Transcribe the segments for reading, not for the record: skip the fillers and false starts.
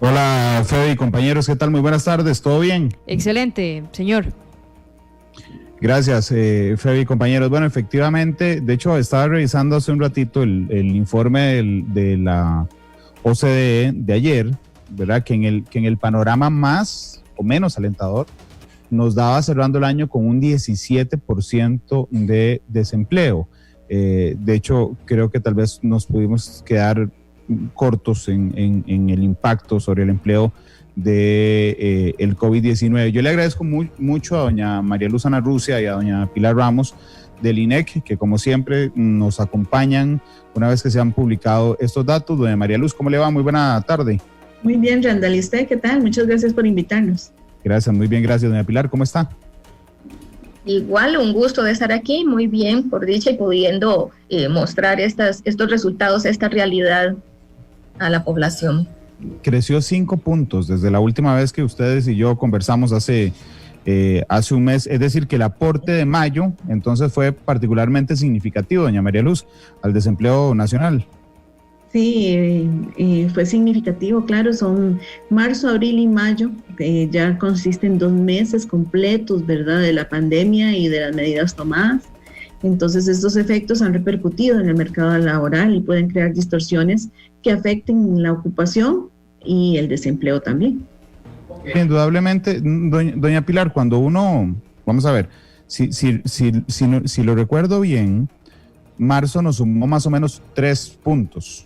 Hola, Fede y compañeros, ¿qué tal? Muy buenas tardes, ¿todo bien? Excelente, señor. Gracias, Fede y compañeros. Bueno, efectivamente, de hecho, estaba revisando hace un ratito el informe de la OCDE de ayer, ¿verdad? Que en el panorama más o menos alentador nos daba cerrando el año con un 17% de desempleo. De hecho, creo que tal vez nos pudimos quedar cortos en el impacto sobre el empleo de el COVID-19. Yo le agradezco mucho a doña María Luz Ana Rusia y a doña Pilar Ramos del INEC, que como siempre nos acompañan una vez que se han publicado estos datos. Doña María Luz, ¿cómo le va? Muy buena tarde. Muy bien, Randall, ¿y usted qué tal? Muchas gracias por invitarnos. Gracias, muy bien, gracias. Doña Pilar, ¿cómo está? Igual, un gusto de estar aquí, muy bien, por dicha, y pudiendo mostrar estos resultados, esta realidad a la población. Creció 5 puntos desde la última vez que ustedes y yo conversamos hace un mes, es decir, que el aporte de mayo entonces fue particularmente significativo, doña María Luz, al desempleo nacional. Sí, fue significativo, claro, son marzo, abril y mayo, ya consisten 2 meses completos, ¿verdad?, de la pandemia y de las medidas tomadas. Entonces estos efectos han repercutido en el mercado laboral y pueden crear distorsiones que afecten la ocupación y el desempleo también. Indudablemente, doña Pilar, cuando uno, vamos a ver, si lo recuerdo bien, marzo nos sumó más o menos 3 puntos,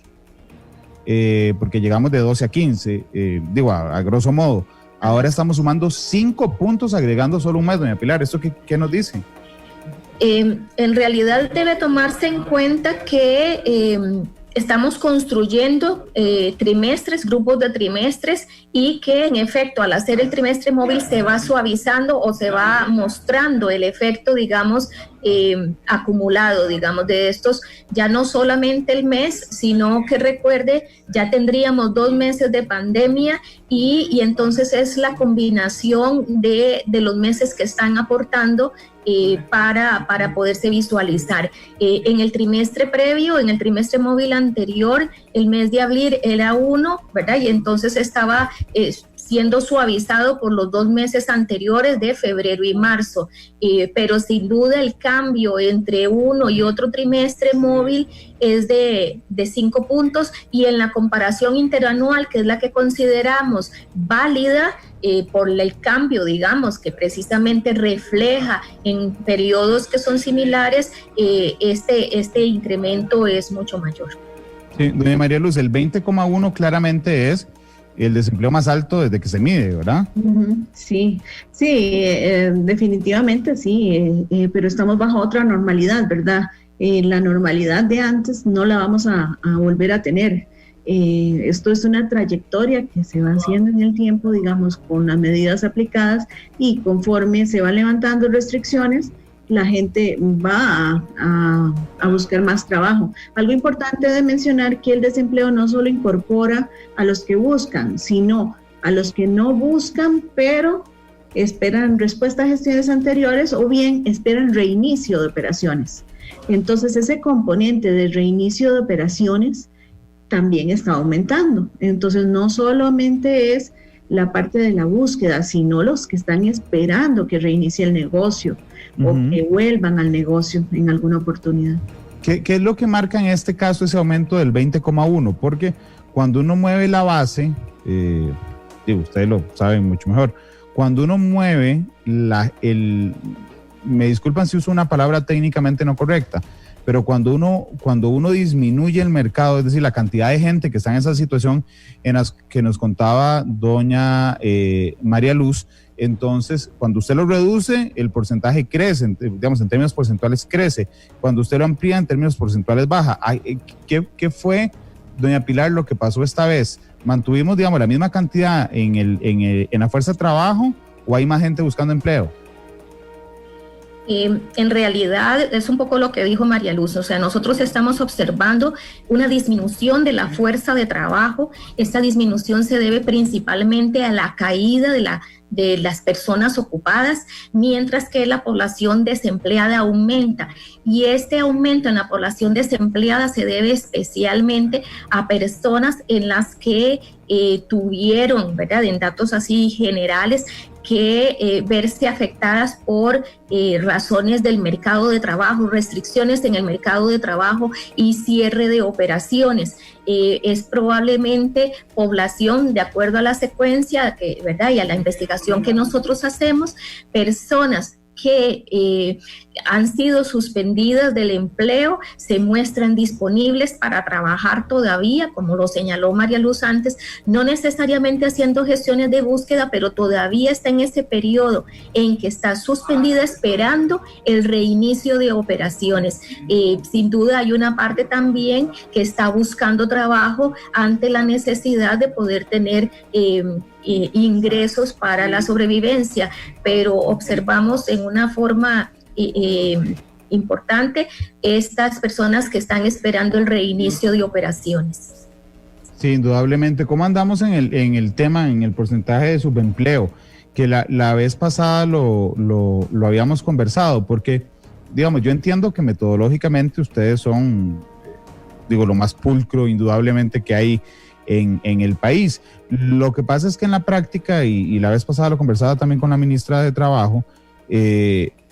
porque llegamos de 12 a 15, a grosso modo. Ahora estamos sumando 5 puntos agregando solo un mes, doña Pilar. ¿Esto qué nos dice? En realidad debe tomarse en cuenta que estamos construyendo trimestres, grupos de trimestres, y que en efecto al hacer el trimestre móvil se va suavizando o se va mostrando el efecto, digamos, acumulado, digamos, de estos, ya no solamente el mes, sino que recuerde, ya tendríamos 2 meses de pandemia y entonces es la combinación de los meses que están aportando para poderse visualizar. En el trimestre previo, en el trimestre móvil anterior, el mes de abril era 1, ¿verdad? Y entonces estaba siendo suavizado por los 2 meses anteriores de febrero y marzo, pero sin duda el cambio entre uno y otro trimestre móvil es de 5 puntos, y en la comparación interanual, que es la que consideramos válida por el cambio, digamos, que precisamente refleja en periodos que son similares, este incremento es mucho mayor. Sí, doña María Luz, el 20,1 claramente es el desempleo más alto desde que se mide, ¿verdad? Sí, definitivamente sí, pero estamos bajo otra normalidad, ¿verdad? La normalidad de antes no la vamos a volver a tener. Esto es una trayectoria que se va haciendo en el tiempo, digamos, con las medidas aplicadas, y conforme se van levantando restricciones, la gente va a buscar más trabajo. Algo importante de mencionar, que el desempleo no solo incorpora a los que buscan, sino a los que no buscan, pero esperan respuesta a gestiones anteriores o bien esperan reinicio de operaciones. Entonces ese componente de reinicio de operaciones también está aumentando. Entonces no solamente es la parte de la búsqueda, sino los que están esperando que reinicie el negocio o que vuelvan al negocio en alguna oportunidad. ¿Qué es lo que marca en este caso ese aumento del 20,1? Porque cuando uno mueve la base, ustedes lo saben mucho mejor, cuando uno mueve me disculpan si uso una palabra técnicamente no correcta, pero cuando uno disminuye el mercado, es decir, la cantidad de gente que está en esa situación en las que nos contaba doña María Luz, entonces cuando usted lo reduce, el porcentaje crece, digamos, en términos porcentuales crece. Cuando usted lo amplía, en términos porcentuales baja. ¿Qué fue, doña Pilar, lo que pasó esta vez? ¿Mantuvimos, digamos, la misma cantidad en la fuerza de trabajo o hay más gente buscando empleo? En realidad es un poco lo que dijo María Luz, o sea, nosotros estamos observando una disminución de la fuerza de trabajo. Esta disminución se debe principalmente a la caída de de las personas ocupadas, mientras que la población desempleada aumenta. Y este aumento en la población desempleada se debe especialmente a personas en las que tuvieron, ¿verdad?, en datos así generales, que verse afectadas por razones del mercado de trabajo, restricciones en el mercado de trabajo y cierre de operaciones. Es probablemente población, de acuerdo a la secuencia, ¿verdad?, y a la investigación que nosotros hacemos, personas que han sido suspendidas del empleo, se muestran disponibles para trabajar todavía, como lo señaló María Luz antes, no necesariamente haciendo gestiones de búsqueda, pero todavía está en ese periodo en que está suspendida esperando el reinicio de operaciones. Sin duda hay una parte también que está buscando trabajo ante la necesidad de poder tener ingresos para la sobrevivencia, pero observamos en una forma importante estas personas que están esperando el reinicio de operaciones. Sí, indudablemente. ¿Cómo andamos en el tema, en el porcentaje de subempleo? Que la vez pasada lo habíamos conversado, porque, digamos, yo entiendo que metodológicamente ustedes son, lo más pulcro indudablemente que hay en el país. Lo que pasa es que en la práctica, y la vez pasada lo conversaba también con la ministra de Trabajo,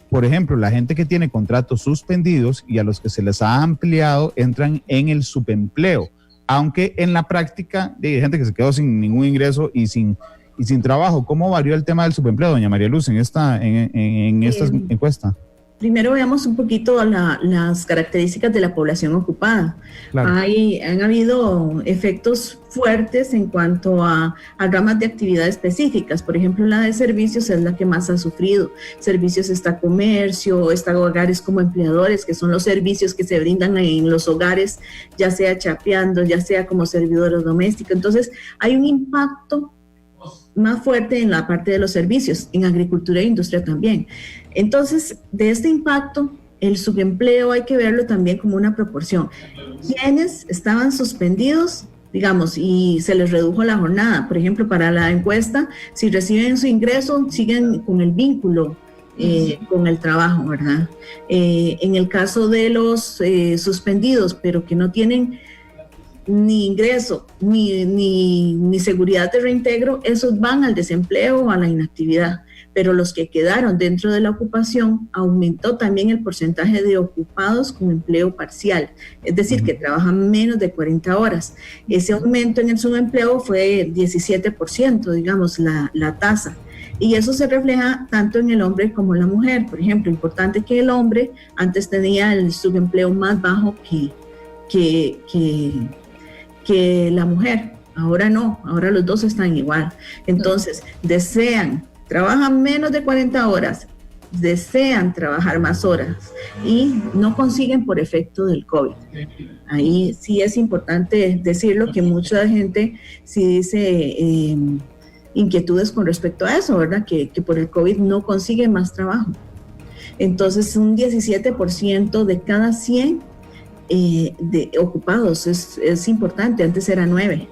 por ejemplo, la gente que tiene contratos suspendidos y a los que se les ha ampliado entran en el subempleo, aunque en la práctica hay gente que se quedó sin ningún ingreso y sin trabajo. ¿Cómo varió el tema del subempleo, doña María Luz, en esta encuesta? Primero veamos un poquito las características de la población ocupada. Claro. Han habido efectos fuertes en cuanto a ramas de actividad específicas. Por ejemplo, la de servicios es la que más ha sufrido. Servicios está comercio, está hogares como empleadores, que son los servicios que se brindan en los hogares, ya sea chapeando, ya sea como servidor doméstico. Entonces, hay un impacto más fuerte en la parte de los servicios, en agricultura e industria también. Entonces, de este impacto, el subempleo hay que verlo también como una proporción. Quienes estaban suspendidos, digamos, y se les redujo la jornada, por ejemplo, para la encuesta, si reciben su ingreso, siguen con el vínculo con el trabajo, ¿verdad? En el caso de los suspendidos, pero que no tienen ni ingreso, ni seguridad de reintegro, esos van al desempleo o a la inactividad. Pero los que quedaron dentro de la ocupación, aumentó también el porcentaje de ocupados con empleo parcial, es decir, que trabajan menos de 40 horas. Ese aumento en el subempleo fue 17%, digamos, la tasa. Y eso se refleja tanto en el hombre como en la mujer. Por ejemplo, importante que el hombre antes tenía el subempleo más bajo que la mujer. Ahora no, ahora los dos están igual. Entonces, trabajan menos de 40 horas, desean trabajar más horas y no consiguen por efecto del COVID. Ahí sí es importante decirlo, que mucha gente sí dice inquietudes con respecto a eso, ¿verdad? Que por el COVID no consiguen más trabajo. Entonces, un 17% de cada 100 de ocupados es importante. Antes era 9.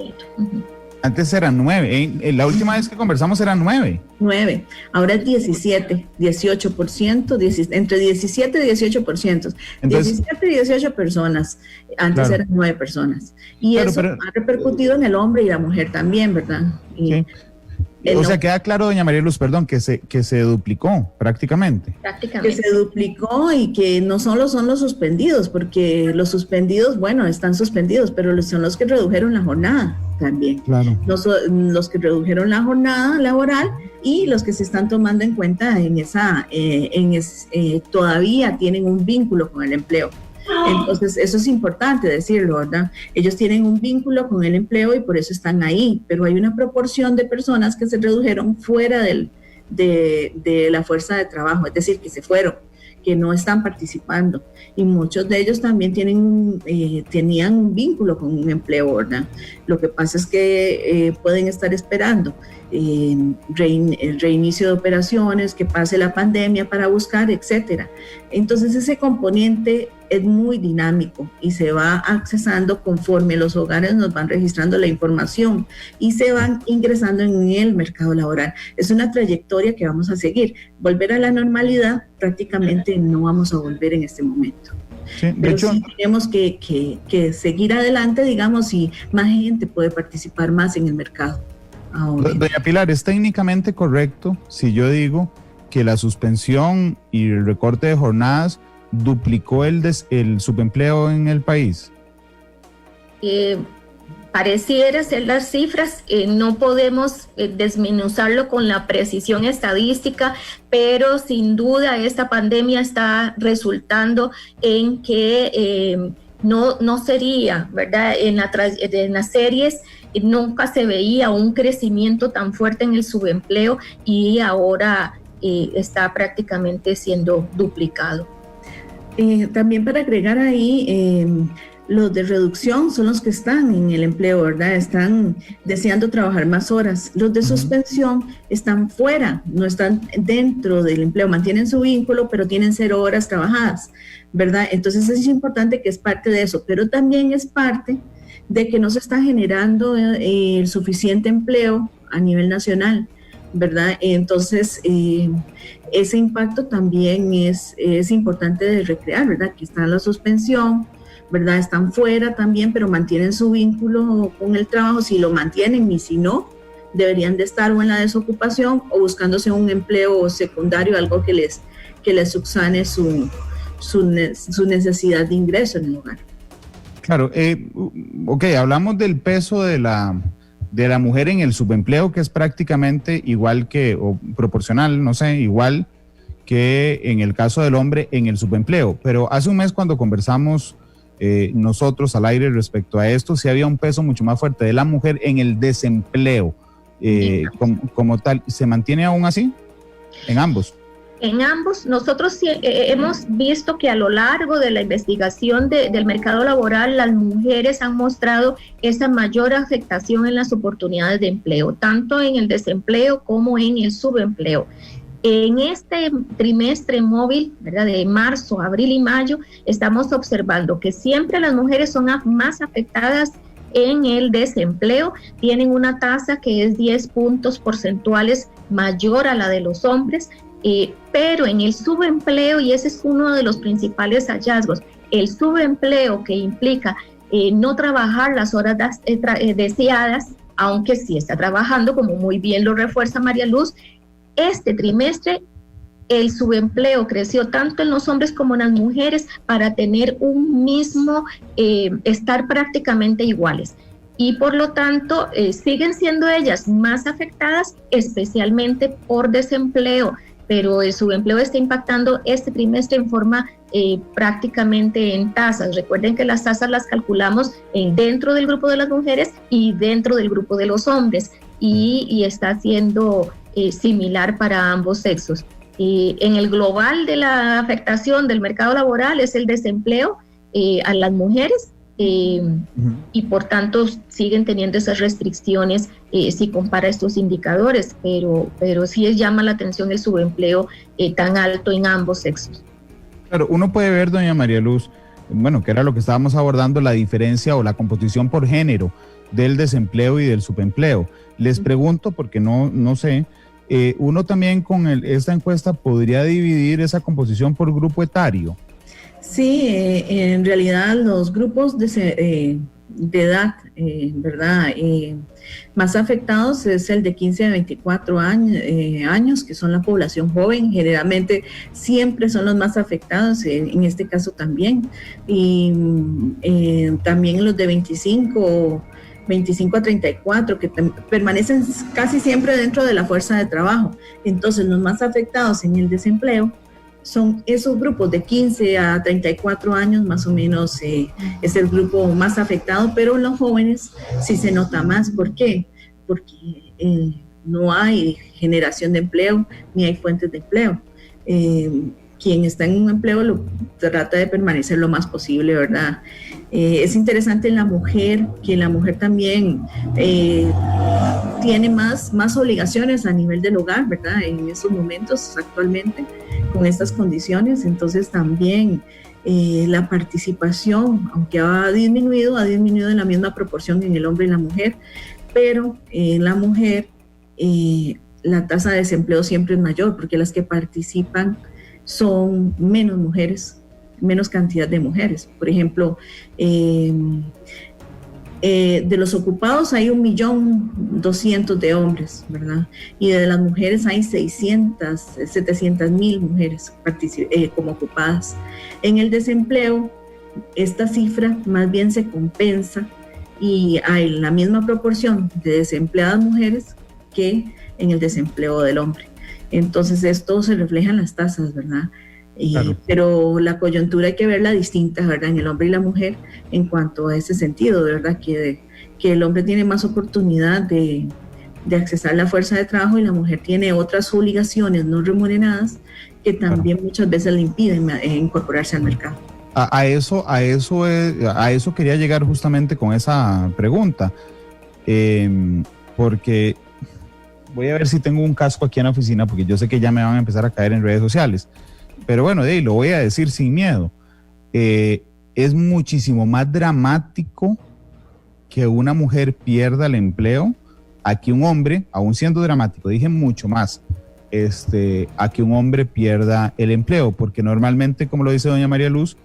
Antes era 9. La última vez que conversamos era 9. 9. Ahora es 17, 18%, entre 17 y 18%. Entonces, 17 y 18 personas. Antes eran 9 personas. Y eso ha repercutido en el hombre y la mujer también, ¿verdad? Sí. O sea, queda claro, doña María Luz, perdón, que se duplicó prácticamente. Que se duplicó y que no solo son los suspendidos, porque los suspendidos, bueno, están suspendidos, pero son los que redujeron la jornada también. Claro. Los que redujeron la jornada laboral y los que se están tomando en cuenta todavía tienen un vínculo con el empleo. Entonces, eso es importante decirlo, ¿verdad? Ellos tienen un vínculo con el empleo y por eso están ahí, pero hay una proporción de personas que se redujeron fuera de la fuerza de trabajo, es decir, que se fueron, que no están participando, y muchos de ellos también tenían un vínculo con un empleo, ¿verdad? Lo que pasa es que pueden estar esperando el reinicio de operaciones, que pase la pandemia para buscar, etcétera. Entonces, ese componente es muy dinámico y se va accesando conforme los hogares nos van registrando la información y se van ingresando en el mercado laboral. Es una trayectoria que vamos a seguir. Volver a la normalidad prácticamente no vamos a volver en este momento. Sí, pero hecho, sí tenemos que seguir adelante, digamos, y más gente puede participar más en el mercado. Doña Pilar, ¿es técnicamente correcto si yo digo que la suspensión y el recorte de jornadas duplicó el subempleo en el país? Pareciera ser las cifras, no podemos desmenuzarlo con la precisión estadística, pero sin duda esta pandemia está resultando en que no sería, ¿verdad? En las series nunca se veía un crecimiento tan fuerte en el subempleo y ahora está prácticamente siendo duplicado. También para agregar ahí, los de reducción son los que están en el empleo, ¿verdad? Están deseando trabajar más horas. Los de suspensión están fuera, no están dentro del empleo, mantienen su vínculo, pero tienen 0 horas trabajadas, ¿verdad? Entonces es importante que es parte de eso, pero también es parte de que no se está generando el suficiente empleo a nivel nacional, ¿verdad? Entonces, ese impacto también es importante de recrear, ¿verdad? Que está la suspensión, ¿verdad? Están fuera también, pero mantienen su vínculo con el trabajo, si lo mantienen, y si no, deberían de estar o en la desocupación o buscándose un empleo secundario, algo que les subsane su necesidad de ingreso en el hogar. Claro, ok, hablamos del peso de la mujer en el subempleo, que es prácticamente igual que, o proporcional, no sé, igual que en el caso del hombre en el subempleo. Pero hace un mes, cuando conversamos nosotros al aire respecto a esto, sí había un peso mucho más fuerte de la mujer en el desempleo como tal. ¿Se mantiene aún así en ambos? En ambos, nosotros hemos visto que a lo largo de la investigación del mercado laboral, las mujeres han mostrado esa mayor afectación en las oportunidades de empleo, tanto en el desempleo como en el subempleo. En este trimestre móvil, ¿verdad?, de marzo, abril y mayo, estamos observando que siempre las mujeres son más afectadas en el desempleo, tienen una tasa que es 10 puntos porcentuales mayor a la de los hombres, pero en el subempleo, y ese es uno de los principales hallazgos, el subempleo, que implica no trabajar las horas deseadas, aunque sí está trabajando, como muy bien lo refuerza María Luz, este trimestre el subempleo creció tanto en los hombres como en las mujeres para tener un mismo, estar prácticamente iguales. Y por lo tanto siguen siendo ellas más afectadas, especialmente por desempleo, pero el subempleo está impactando este trimestre en forma prácticamente en tasas. Recuerden que las tasas las calculamos dentro del grupo de las mujeres y dentro del grupo de los hombres, y está siendo similar para ambos sexos. En el global de la afectación del mercado laboral es el desempleo a las mujeres, y por tanto siguen teniendo esas restricciones si compara estos indicadores, pero sí llama la atención el subempleo tan alto en ambos sexos. Claro, uno puede ver, doña María Luz, bueno, que era lo que estábamos abordando, la diferencia o la composición por género del desempleo y del subempleo. Les pregunto, porque no sé, uno también con esta encuesta podría dividir esa composición por grupo etario. Sí, en realidad los grupos de edad, ¿verdad? Más afectados es el de 15 a 24 años, que son la población joven. Generalmente siempre son los más afectados, en este caso también. Y también los de 25 a 34, que permanecen casi siempre dentro de la fuerza de trabajo. Entonces, los más afectados en el desempleo son esos grupos de 15 a 34 años, más o menos es el grupo más afectado, pero en los jóvenes sí se nota más. ¿Por qué? Porque no hay generación de empleo, ni hay fuentes de empleo. Quien está en un empleo lo trata de permanecer lo más posible, ¿verdad? Es interesante en la mujer, que la mujer también tiene más obligaciones a nivel del hogar, ¿verdad? En esos momentos actualmente, con estas condiciones, entonces también la participación, aunque ha disminuido en la misma proporción en el hombre y la mujer, pero en la mujer la tasa de desempleo siempre es mayor, porque las que participan son menos mujeres, menos cantidad de mujeres. Por ejemplo, de los ocupados hay 1.200.000 de hombres, ¿verdad? Y de las mujeres hay 700.000 mujeres como ocupadas. En el desempleo, esta cifra más bien se compensa y hay la misma proporción de desempleadas mujeres que en el desempleo del hombre. Entonces esto se refleja en las tasas, ¿verdad? Claro. Pero la coyuntura hay que verla distinta, ¿verdad? En el hombre y la mujer en cuanto a ese sentido, ¿verdad? Que el hombre tiene más oportunidad de accesar la fuerza de trabajo y la mujer tiene otras obligaciones no remuneradas que también muchas veces le impiden incorporarse al mercado. A eso quería llegar justamente con esa pregunta, porque voy a ver si tengo un casco aquí en la oficina, porque yo sé que ya me van a empezar a caer en redes sociales. Pero bueno, lo voy a decir sin miedo. Es muchísimo más dramático que una mujer pierda el empleo a que un hombre, aún siendo dramático, dije mucho más, a que un hombre pierda el empleo, porque normalmente, como lo dice doña María Luz,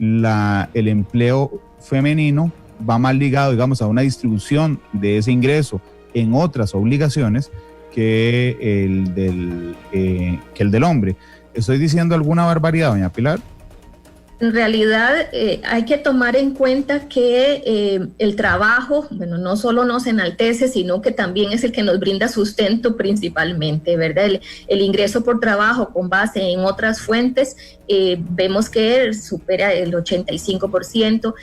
el empleo femenino va más ligado, digamos, a una distribución de ese ingreso en otras obligaciones que el del hombre. ¿Estoy diciendo alguna barbaridad, doña Pilar? En realidad hay que tomar en cuenta que el trabajo, bueno, no solo nos enaltece, sino que también es el que nos brinda sustento principalmente, ¿verdad? El ingreso por trabajo con base en otras fuentes, vemos que supera el 85%,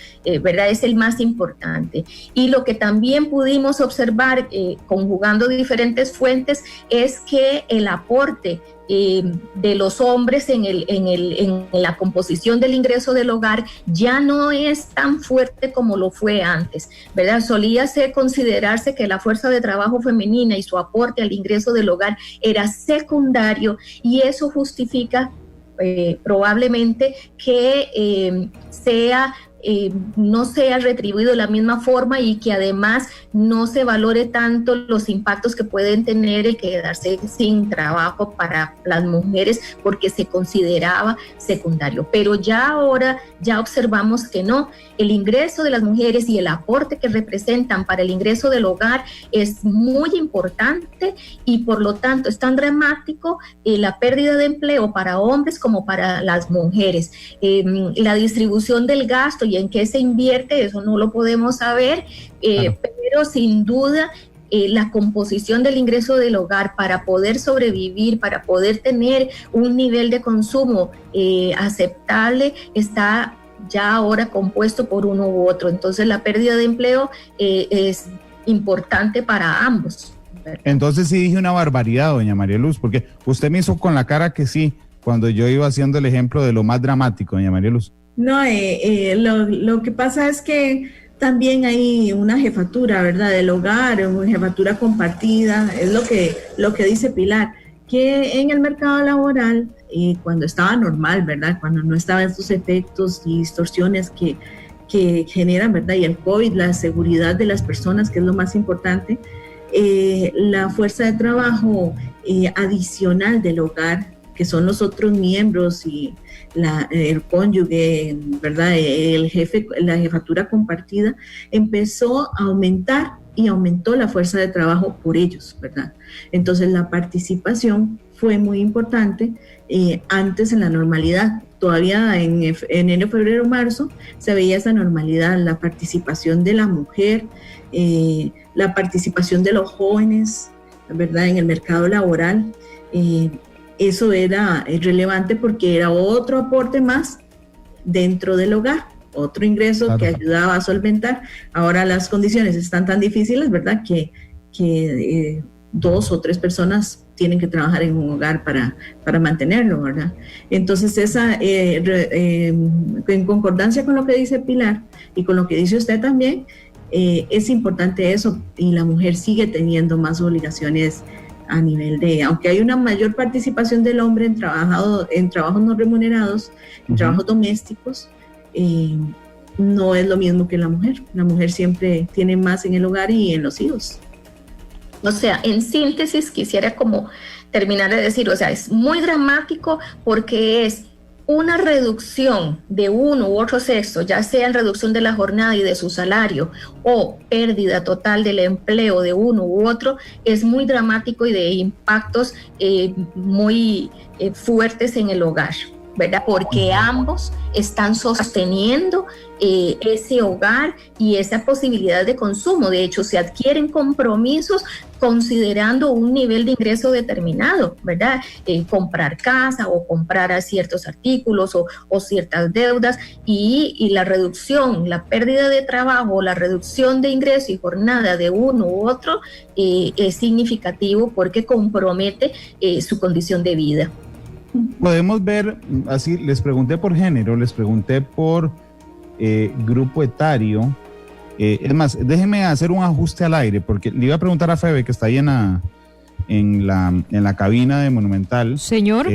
¿verdad? Es el más importante. Y lo que también pudimos observar conjugando diferentes fuentes es que el aporte de los hombres en la composición del ingreso del hogar ya no es tan fuerte como lo fue antes, ¿verdad? Solía considerarse que la fuerza de trabajo femenina y su aporte al ingreso del hogar era secundario, y eso justifica probablemente que no sea retribuido de la misma forma, y que además no se valore tanto los impactos que pueden tener el quedarse sin trabajo para las mujeres, porque se consideraba secundario. Pero ya ahora ya observamos que no, el ingreso de las mujeres y el aporte que representan para el ingreso del hogar es muy importante, y por lo tanto es tan dramático la pérdida de empleo para hombres como para las mujeres. La distribución del gasto y en qué se invierte, eso no lo podemos saber, claro. Pero sin duda la composición del ingreso del hogar para poder sobrevivir, para poder tener un nivel de consumo aceptable, está ya ahora compuesto por uno u otro. Entonces la pérdida de empleo es importante para ambos, ¿verdad? Entonces sí dije una barbaridad, doña María Luz, porque usted me hizo con la cara que sí, cuando yo iba haciendo el ejemplo de lo más dramático, doña María Luz. No, lo que pasa es que también hay una jefatura, ¿verdad?, del hogar, una jefatura compartida, es lo que dice Pilar, que en el mercado laboral, cuando estaba normal, ¿verdad?, cuando no estaban estos efectos y distorsiones que generan, ¿verdad?, y el COVID, la seguridad de las personas, que es lo más importante, la fuerza de trabajo adicional del hogar, que son los otros miembros y el cónyuge, ¿verdad?, el jefe, la jefatura compartida, empezó a aumentar y aumentó la fuerza de trabajo por ellos, ¿verdad? Entonces la participación fue muy importante antes en la normalidad. Todavía en enero, febrero, marzo se veía esa normalidad, la participación de la mujer, la participación de los jóvenes, ¿verdad?, en el mercado laboral. Eso era relevante porque era otro aporte más dentro del hogar, otro ingreso, claro, que ayudaba a solventar. Ahora las condiciones están tan difíciles, ¿verdad?, que 2 o 3 personas tienen que trabajar en un hogar para mantenerlo, ¿verdad? Entonces en concordancia con lo que dice Pilar y con lo que dice usted también, es importante eso, y la mujer sigue teniendo más obligaciones a nivel de, aunque hay una mayor participación del hombre en trabajos no remunerados, en trabajos domésticos, no es lo mismo que la mujer. La mujer siempre tiene más en el hogar y en los hijos. O sea, en síntesis, quisiera como terminar de decir, o sea, es muy dramático porque es una reducción de uno u otro sexo, ya sea en reducción de la jornada y de su salario o pérdida total del empleo de uno u otro, es muy dramático y de impactos muy fuertes en el hogar, ¿verdad? Porque ambos están sosteniendo ese hogar y esa posibilidad de consumo. De hecho, se adquieren compromisos considerando un nivel de ingreso determinado, ¿verdad? Comprar casa o comprar a ciertos artículos o ciertas deudas y la reducción, la pérdida de trabajo, la reducción de ingreso y jornada de uno u otro es significativo porque compromete su condición de vida. Podemos ver, así, les pregunté por género, les pregunté por grupo etario. Es más, déjenme hacer un ajuste al aire, porque le iba a preguntar a Febe, que está ahí en la cabina de Monumental. Señor.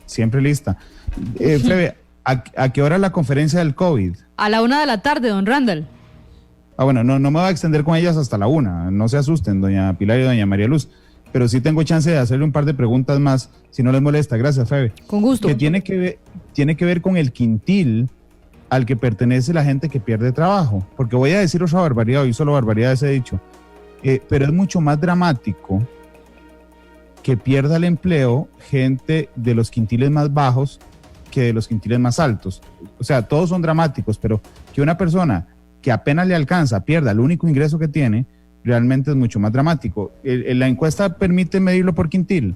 Siempre lista. Febe, ¿a qué hora es la conferencia del COVID? A la 1:00 p.m, don Randall. Bueno, no me voy a extender con ellas hasta la 1:00, no se asusten, doña Pilar y doña María Luz, pero sí tengo chance de hacerle un par de preguntas más, si no les molesta. Gracias, Febe. Con gusto. Que tiene que ver con el quintil al que pertenece la gente que pierde trabajo, porque voy a decir otra barbaridad, hoy solo barbaridades he dicho, pero es mucho más dramático que pierda el empleo gente de los quintiles más bajos que de los quintiles más altos. O sea, todos son dramáticos, pero que una persona que apenas le alcanza pierda el único ingreso que tiene, realmente es mucho más dramático. ¿La encuesta permite medirlo por quintil?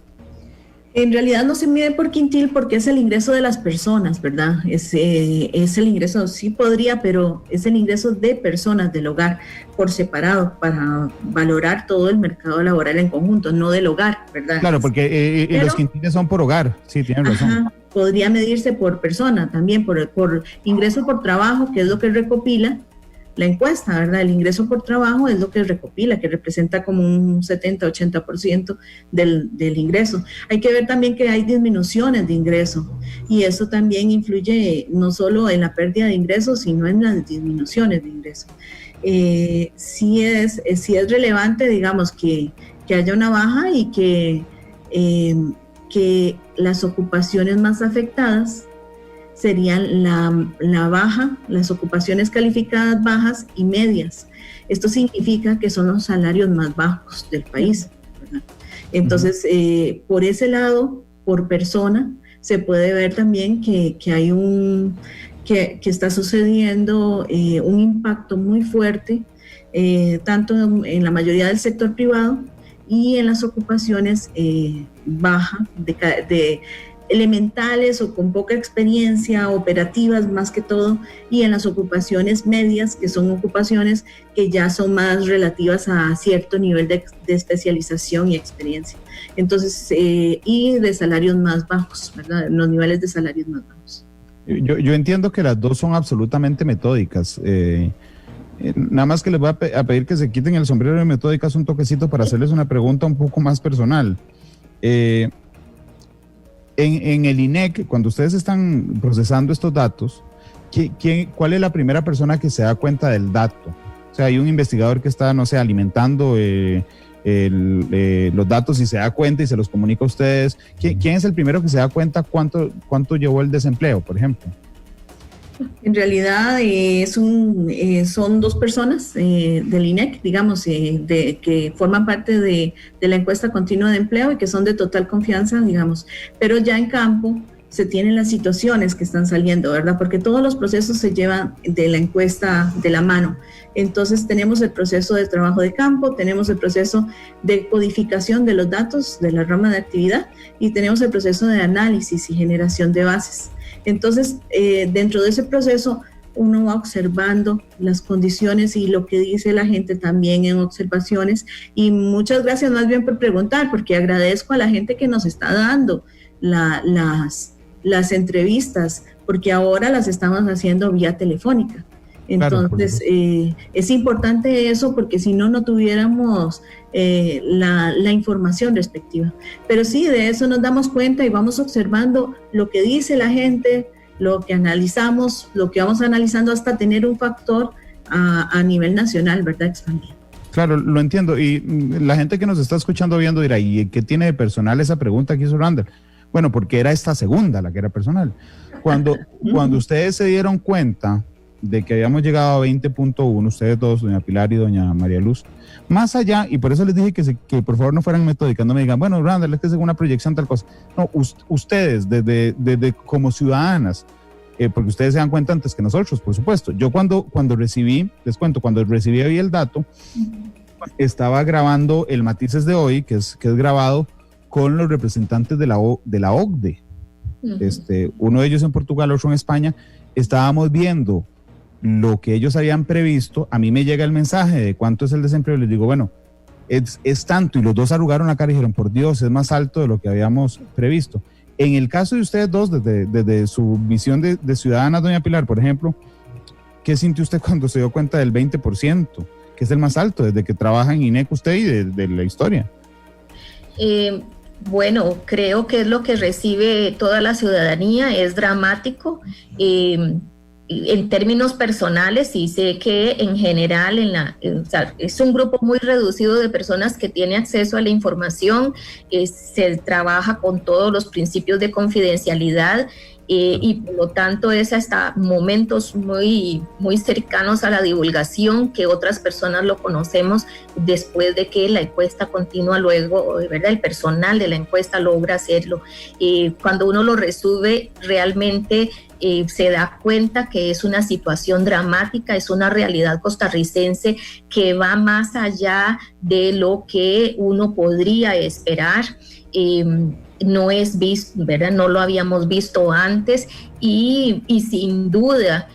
En realidad no se mide por quintil porque es el ingreso de las personas, ¿verdad? Es el ingreso, sí podría, pero es el ingreso de personas del hogar por separado para valorar todo el mercado laboral en conjunto, no del hogar, ¿verdad? Claro, porque los quintiles son por hogar, sí, tienen razón. Ajá, podría medirse por persona también, por ingreso por trabajo, que es lo que recopila la encuesta, ¿verdad? El ingreso por trabajo es lo que recopila, que representa como un 70-80% del ingreso. Hay que ver también que hay disminuciones de ingreso y eso también influye no solo en la pérdida de ingresos, sino en las disminuciones de ingreso. Sí es relevante, digamos, que haya una baja y que las ocupaciones más afectadas serían la baja, las ocupaciones calificadas bajas y medias. Esto significa que son los salarios más bajos del país, ¿verdad? Entonces, por ese lado, por persona, se puede ver también que hay que está sucediendo un impacto muy fuerte, tanto en la mayoría del sector privado y en las ocupaciones bajas de elementales o con poca experiencia, operativas más que todo, y en las ocupaciones medias, que son ocupaciones que ya son más relativas a cierto nivel de especialización y experiencia. Entonces, y de salarios más bajos, ¿verdad? Los niveles de salarios más bajos. Yo entiendo que las dos son absolutamente metódicas. Nada más que les voy a pedir que se quiten el sombrero de metódicas un toquecito para hacerles una pregunta un poco más personal. En el INEC, cuando ustedes están procesando estos datos, ¿cuál es la primera persona que se da cuenta del dato? O sea, hay un investigador que está, no sé, alimentando los datos y se da cuenta y se los comunica a ustedes. ¿Quién es el primero que se da cuenta cuánto llevó el desempleo, por ejemplo? En realidad son dos personas del INEC, digamos, que forman parte de la encuesta continua de empleo y que son de total confianza, digamos, pero ya en campo se tienen las situaciones que están saliendo, ¿verdad? Porque todos los procesos se llevan de la encuesta de la mano. Entonces tenemos el proceso de trabajo de campo, tenemos el proceso de codificación de los datos de la rama de actividad y tenemos el proceso de análisis y generación de bases. Entonces, dentro de ese proceso, uno va observando las condiciones y lo que dice la gente también en observaciones. Y muchas gracias más bien por preguntar, porque agradezco a la gente que nos está dando las entrevistas, porque ahora las estamos haciendo vía telefónica. Entonces, claro, es importante eso porque si no, no tuviéramos la información respectiva. Pero sí, de eso nos damos cuenta y vamos observando lo que dice la gente, lo que analizamos, lo que vamos analizando hasta tener un factor a nivel nacional, ¿verdad? Expandido. Claro, lo entiendo. Y la gente que nos está escuchando viendo dirá, ¿y qué tiene de personal esa pregunta que hizo Randall? Bueno, porque era esta segunda la que era personal. Cuando ustedes se dieron cuenta de que habíamos llegado a 20.1, ustedes dos, doña Pilar y doña María Luz, más allá, y por eso les dije que por favor no fueran metodicando, me digan, bueno, Randall, es que según una proyección tal cosa. No, ustedes, desde como ciudadanas, porque ustedes se dan cuenta antes que nosotros, por supuesto. Yo cuando recibí, les cuento, cuando recibí ahí el dato, estaba grabando el Matices de hoy, que es grabado con los representantes de la OCDE. Uno de ellos en Portugal, otro en España. Estábamos viendo lo que ellos habían previsto. A mí me llega el mensaje de cuánto es el desempleo. Les digo, bueno, es tanto. Y los dos arrugaron la cara y dijeron, por Dios, es más alto de lo que habíamos previsto. En el caso de ustedes dos, desde su visión de ciudadana, doña Pilar, por ejemplo, ¿qué sintió usted cuando se dio cuenta del 20%, que es el más alto desde que trabaja en INEC usted y de la historia? Bueno, creo que es lo que recibe toda la ciudadanía, es dramático. En términos personales, y sé que en general o sea, es un grupo muy reducido de personas que tiene acceso a la información, se trabaja con todos los principios de confidencialidad y por lo tanto es hasta momentos muy, muy cercanos a la divulgación que otras personas lo conocemos después de que la encuesta continúa luego, ¿verdad? El personal de la encuesta logra hacerlo. Cuando uno lo resuelve realmente se da cuenta que es una situación dramática, es una realidad costarricense que va más allá de lo que uno podría esperar. No es visto, ¿verdad? No lo habíamos visto antes y sin duda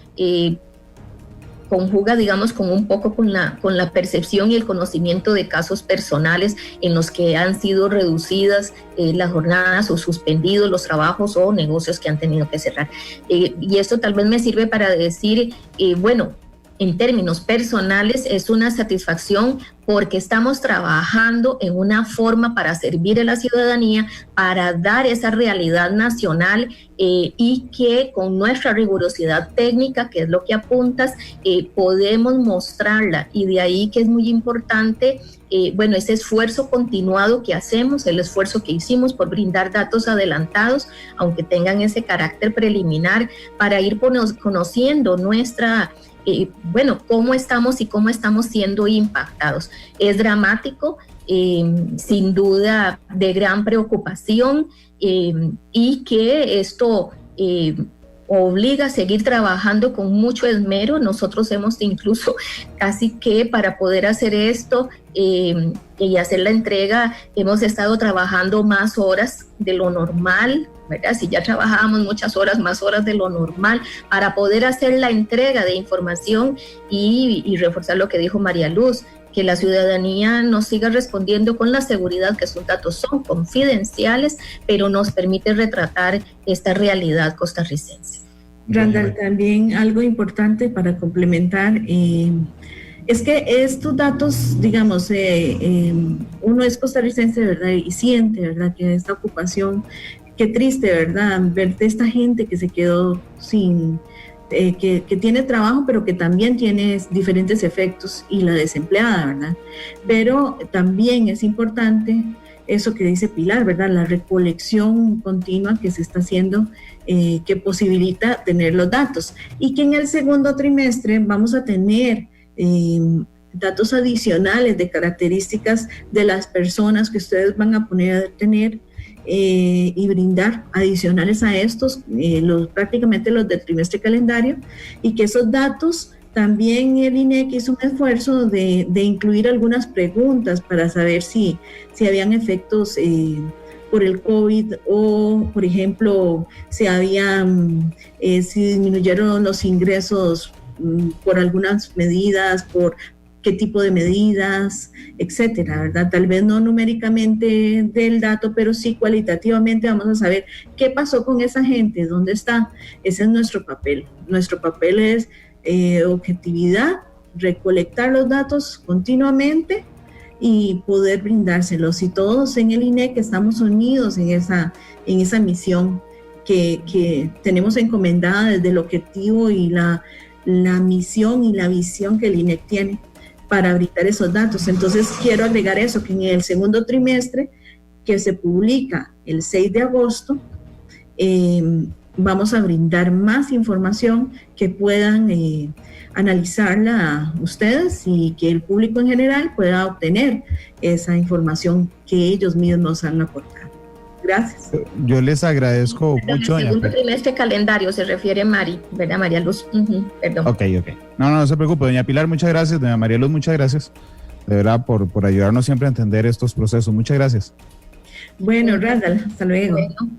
conjuga, digamos, con un poco con la percepción y el conocimiento de casos personales en los que han sido reducidas las jornadas o suspendidos los trabajos o negocios que han tenido que cerrar. Y esto tal vez me sirve para decir, bueno, en términos personales es una satisfacción porque estamos trabajando en una forma para servir a la ciudadanía, para dar esa realidad nacional y que con nuestra rigurosidad técnica, que es lo que apuntas, podemos mostrarla. Y de ahí que es muy importante, bueno, ese esfuerzo continuado que hacemos, el esfuerzo que hicimos por brindar datos adelantados, aunque tengan ese carácter preliminar, para ir conociendo nuestra... bueno, cómo estamos y cómo estamos siendo impactados. Es dramático, sin duda de gran preocupación y que esto obliga a seguir trabajando con mucho esmero. Nosotros hemos incluso casi que para poder hacer esto y hacer la entrega, hemos estado trabajando más horas de lo normal, ¿verdad? Si ya trabajábamos muchas horas, más horas de lo normal, para poder hacer la entrega de información y reforzar lo que dijo María Luz, que la ciudadanía nos siga respondiendo con la seguridad que sus datos son confidenciales, pero nos permite retratar esta realidad costarricense. Randall, también algo importante para complementar, es que estos datos, digamos, uno es costarricense, ¿verdad? Y siente, ¿verdad?, que esta ocupación, qué triste, ¿verdad?, ver de esta gente que se quedó sin... que tiene trabajo, pero que también tiene diferentes efectos, y la desempleada, ¿verdad? Pero también es importante eso que dice Pilar, ¿verdad? La recolección continua que se está haciendo, que posibilita tener los datos. Y que en el segundo trimestre vamos a tener datos adicionales de características de las personas que ustedes van a poder tener y brindar adicionales a estos, prácticamente los del trimestre calendario, y que esos datos también el INEC hizo un esfuerzo de incluir algunas preguntas para saber si habían efectos por el COVID o, por ejemplo, si disminuyeron los ingresos por algunas medidas, por qué tipo de medidas, etcétera, ¿verdad? Tal vez no numéricamente del dato, pero sí cualitativamente vamos a saber qué pasó con esa gente, dónde está. Ese es nuestro papel. Nuestro papel es objetividad, recolectar los datos continuamente y poder brindárselos. Y todos en el INEC estamos unidos en esa misión que tenemos encomendada desde el objetivo y la misión y la visión que el INEC tiene para brindar esos datos. Entonces quiero agregar eso, que en el segundo trimestre, que se publica el 6 de agosto, vamos a brindar más información que puedan analizarla ustedes y que el público en general pueda obtener esa información que ellos mismos han aportado. Gracias. Yo les agradezco mucho. El segundo trimestre calendario se refiere Mari, ¿verdad? María Luz. Perdón. Ok. No se preocupe, doña Pilar, muchas gracias. Doña María Luz, muchas gracias. De verdad, por ayudarnos siempre a entender estos procesos. Muchas gracias. Bueno, Randall, hasta luego. Bueno.